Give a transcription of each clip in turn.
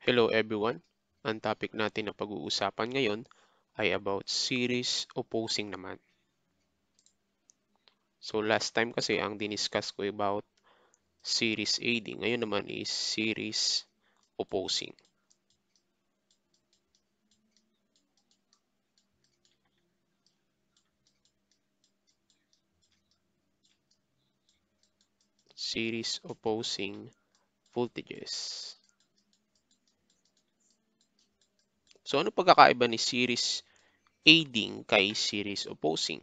Hello everyone! Ang topic natin na pag-uusapan ngayon ay about series opposing naman. So last time kasi ang diniscuss ko about series AD, ngayon naman is series opposing. Series opposing voltages. So ano pagkakaiba ni series aiding kay series opposing?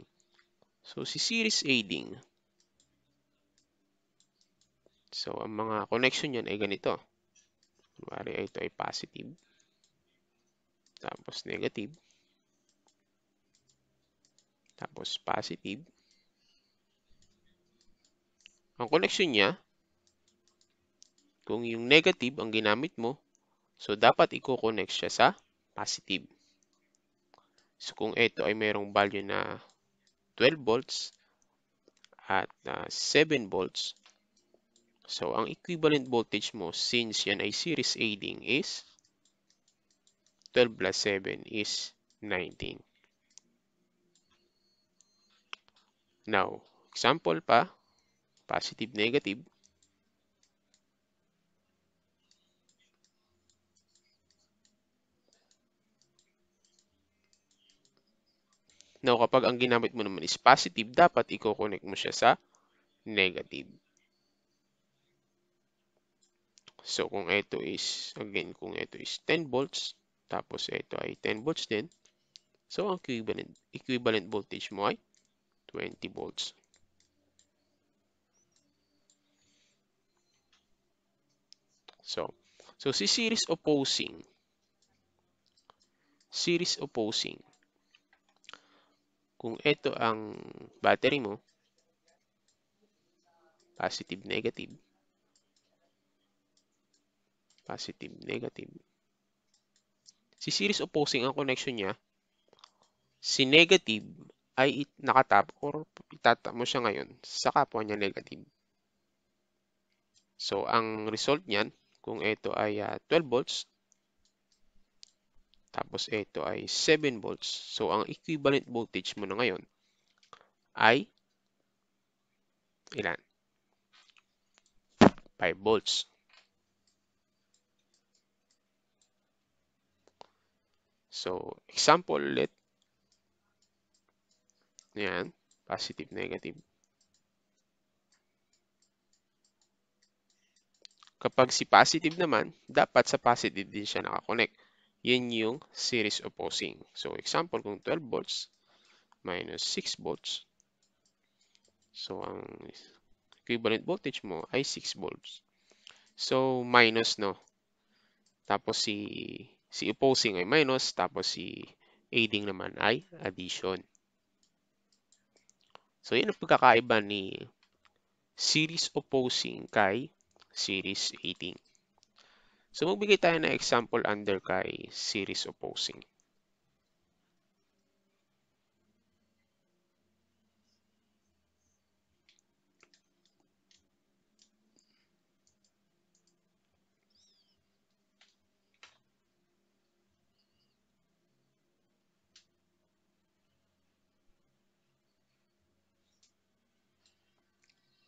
So si series aiding, so ang mga connection yan ay ganito. Kunwari ito ay positive, tapos negative, tapos positive. Ang connection niya, kung yung negative ang ginamit mo, so dapat i-connect siya sa positive. So kung ito ay mayroong value na 12 volts at 7 volts, so ang equivalent voltage mo since yan ay series aiding is 12 plus 7 is 19. Now, example pa, positive, negative. Now, kapag ang ginamit mo naman is positive, dapat i-connect mo siya sa negative. So, kung ito is, again, kung ito is 10 volts, tapos ito ay 10 volts din, so ang equivalent voltage mo ay 20 volts. So si series opposing, kung ito ang battery mo, positive, negative, positive, negative. Si series opposing, ang connection niya, si negative ay nakatap or itatap mo siya ngayon sa kapwa niya negative. So ang result niyan, kung ito ay 12 volts, tapos ito ay 7 volts, so ang equivalent voltage mo na ngayon ay ilan? 5 volts. So, example ulit. Yan, positive, negative. Kapag si positive naman, dapat sa positive din siya nakakonect. Yan yung series opposing. So, example, kung 12 volts minus 6 volts, so ang equivalent voltage mo ay 6 volts. So, minus, no? Tapos si opposing ay minus, tapos si aiding naman ay addition. So, yan ang pagkakaiba ni series opposing kay series aiding. So, magbigay tayo ng example under kay series opposing.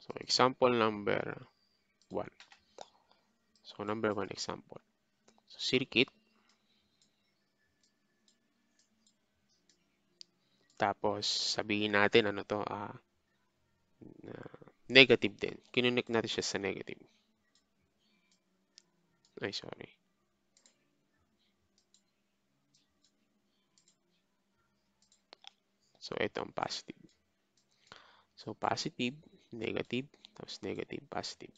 So, example number 1. So, number 1 example. So, circuit. Tapos, sabihin natin ano to, negative din. Kinonect natin siya sa negative. Ay, sorry. So, ito ang positive. So, positive, negative, tapos negative, positive.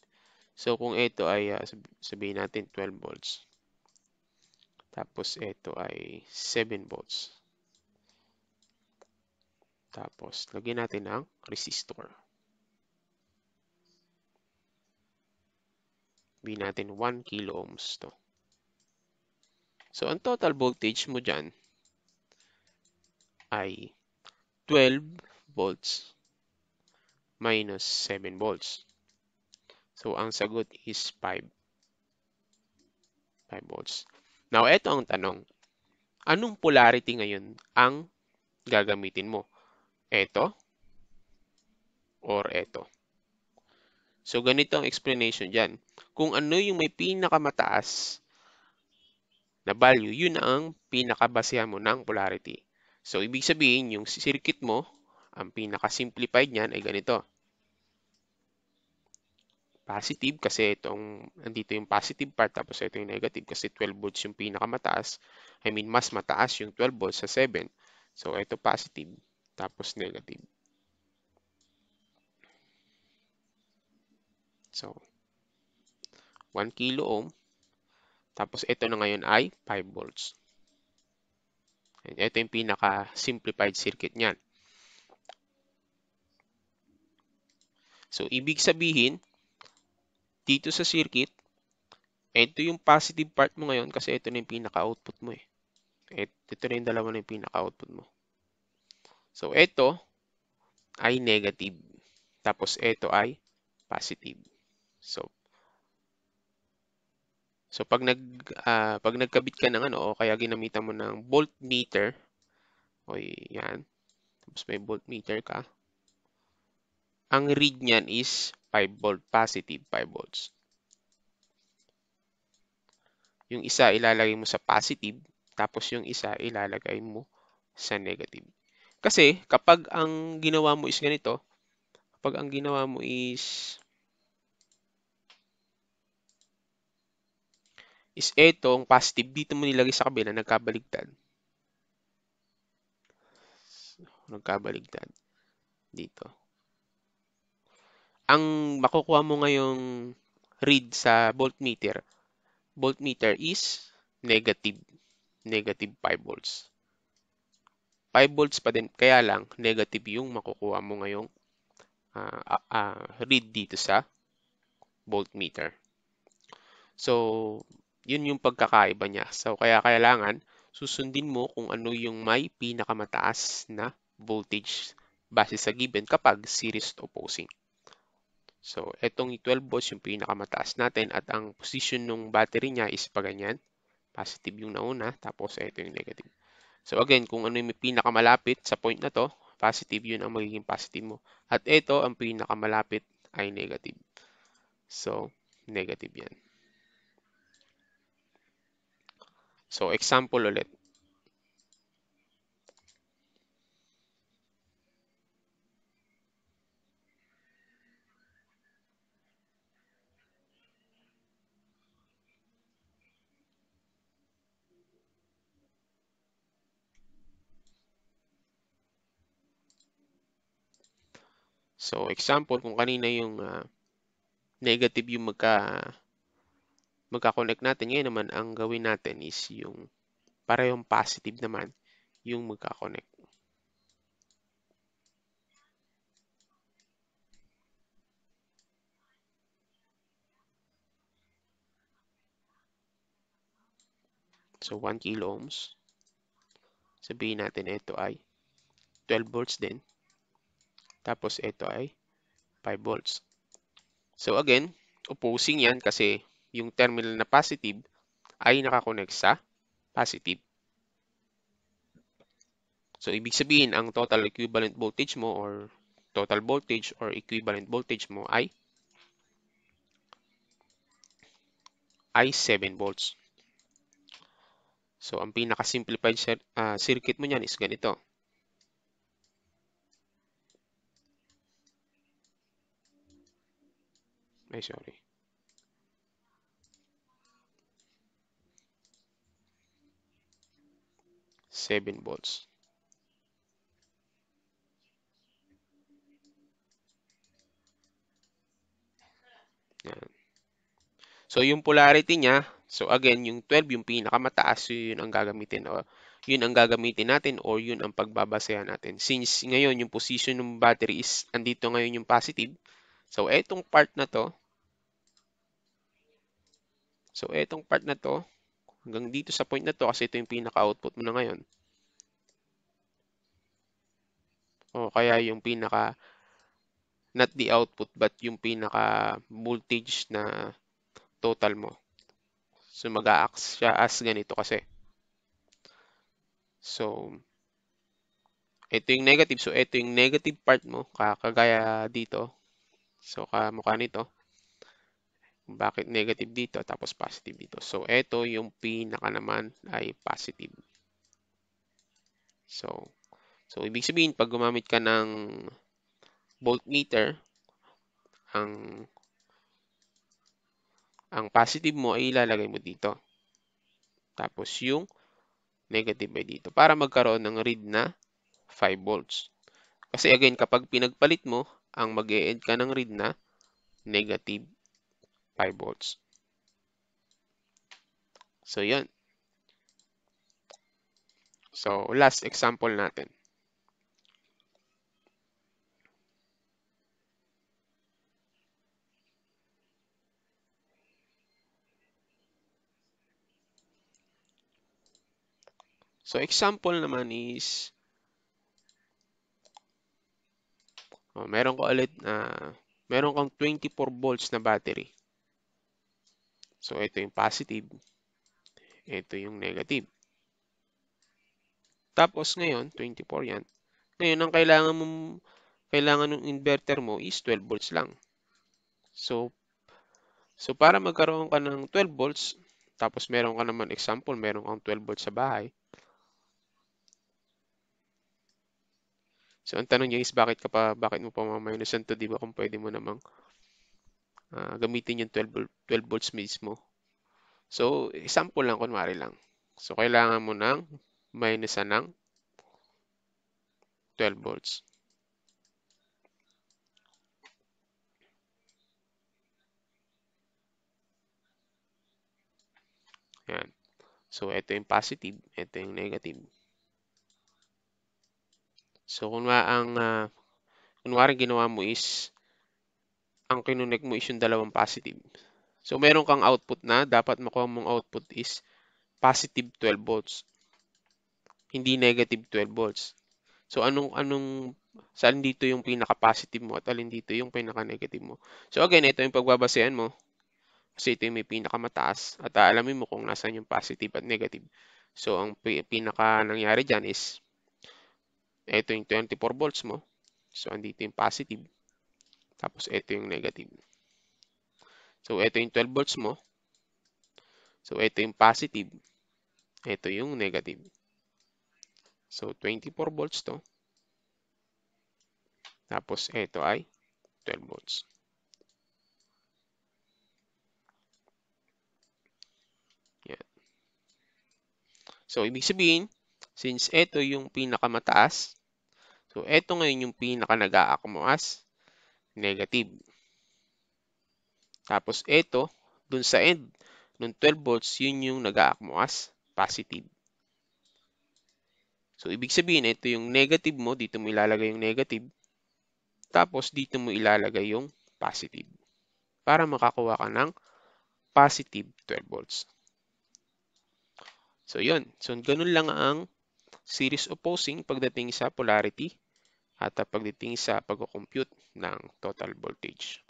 So, kung ito ay, sabihin natin 12 volts. Tapos, ito ay 7 volts. Tapos, lagyan natin ang resistor. Sabihin natin 1 kilo ohms to. So, ang total voltage mo dyan ay 12 volts minus 7 volts. So, ang sagot is 5. 5 volts. Now, ito ang tanong. Anong polarity ngayon ang gagamitin mo? Ito or ito? So, ganito ang explanation dyan. Kung ano yung may pinakamataas na value, yun ang pinakabasehan mo ng polarity. So, ibig sabihin, yung circuit mo, ang pinaka-simplified niyan ay ganito. Positive kasi andito yung positive part tapos ito yung negative kasi 12 volts yung pinakamataas. I mean, mas mataas yung 12 volts sa 7. So, ito positive tapos negative. So, 1 kilo ohm. Tapos ito na ngayon ay 5 volts. And ito yung pinaka-simplified circuit niyan. So, ibig sabihin, dito sa circuit, ito yung positive part mo ngayon kasi ito na yung pinaka-output mo eh. Ito na yung dalawa na yung pinaka-output mo. So, ito ay negative. Tapos ito ay positive. So, pag nagkabit ka ng ano o kaya ginamitan mo ng voltmeter, o yan, tapos may voltmeter ka, ang read niyan is 5 volt, positive 5 volts. Yung isa ilalagay mo sa positive, tapos yung isa ilalagay mo sa negative. Kasi kapag ang ginawa mo is ganito, kapag ang ginawa mo is etong positive, dito mo nilagay sa kabila, nagkabaligtad. Nagkabaligtad. Dito. Ang makukuha mo ngayong read sa voltmeter is negative. Negative 5 volts. 5 volts pa din, kaya lang negative yung makukuha mo ngayong read dito sa voltmeter. So, yun yung pagkakaiba niya. So, kaya kailangan susundin mo kung ano yung may pinakamataas na voltage base sa given kapag series opposing. So, etong 12 volts yung pinakamataas natin at ang position ng battery niya is pa ganyan. Positive yung nauna, tapos ito yung negative. So, again, kung ano yung pinakamalapit sa point na to, positive yun ang magiging positive mo. At ito, ang pinakamalapit ay negative. So, negative yan. So, example ulit. So, example, kung kanina yung negative yung magka-connect natin, ngayon naman, ang gawin natin is yung parehong positive naman yung magka-connect. So, 1 kilo ohms. Sabihin natin ito ay 12 volts din. Tapos ito ay 5 volts. So again, opposing yan kasi yung terminal na positive ay nakakonect sa positive. So ibig sabihin, ang total equivalent voltage mo or total voltage or equivalent voltage mo ay 7 volts. So ang pinaka-simplified circuit mo niyan is ganito. Ay, sorry. Seven volts. Yan. So yung polarity niya, so again, yung 12 yung pinakamataas, so yun ang gagamitin o yun ang gagamitin natin or yun ang pagbabasehan natin. Since ngayon yung position ng battery is andito ngayon yung positive, so etong part na to, hanggang dito sa point na to kasi ito yung pinaka-output mo na ngayon. O kaya yung pinaka, not the output but yung pinaka voltage na total mo. So, mag-a-act siya as ganito kasi. So, ito yung negative. So, ito yung negative part mo, kagaya dito. So, kamukha nito. Bakit negative dito, tapos positive dito. So, ito yung pinaka naman ay positive. So, ibig sabihin, pag gumamit ka ng voltmeter, ang positive mo ay ilalagay mo dito. Tapos yung negative ay dito. Para magkaroon ng read na 5 volts. Kasi again, kapag pinagpalit mo, ang mag-e-end ka ng read na negative 5 volts. So, yun. So, last example natin. So, example naman is, meron ko ulit na, meron kang 24 volts na battery. So, ito yung positive. Ito yung negative. Tapos, ngayon, 24 yan. Ngayon, ang kailangan ng inverter mo is 12 volts lang. So, para magkaroon ka ng 12 volts, tapos meron ka naman example, meron kang 12 volts sa bahay. So, ang tanong niya is bakit mo pa maminusan to, di ba? Kung pwede mo namang gamitin yung 12 volts mismo. So, example lang, kunwari lang. So, kailangan mo ng minusan ng 12 volts. Yan. So, ito yung positive, ito yung negative. So, kunwari ginawa mo is, ang kinunik mo is yung dalawang positive. So, meron kang output na, dapat makuha mong output is positive 12 volts, hindi negative 12 volts. So, saan dito yung pinaka-positive mo at alin dito yung pinaka-negative mo. So, again, ito yung pagbabasehan mo. Kasi ito yung may pinakamataas at aalamin mo kung nasan yung positive at negative. So, ang pinaka nangyari dyan is, ito yung 24 volts mo. So, andito yung positive. Tapos, ito yung negative. So, ito yung 12 volts mo. So, ito yung positive. Ito yung negative. So, 24 volts to. Tapos, ito ay 12 volts. Yan. So, ibig sabihin, since ito yung pinakamataas, so, ito ngayon yung pinaka nag-a-act mo as negative. Tapos, ito, dun sa end ng 12 volts, yun yung nag-a-act mo as positive. So, ibig sabihin, ito yung negative mo, dito mo ilalagay yung negative. Tapos, dito mo ilalagay yung positive. Para makakuha ka ng positive 12 volts. So, yun. So, ganun lang ang series opposing pagdating sa polarity at pagdating sa pag-compute ng total voltage.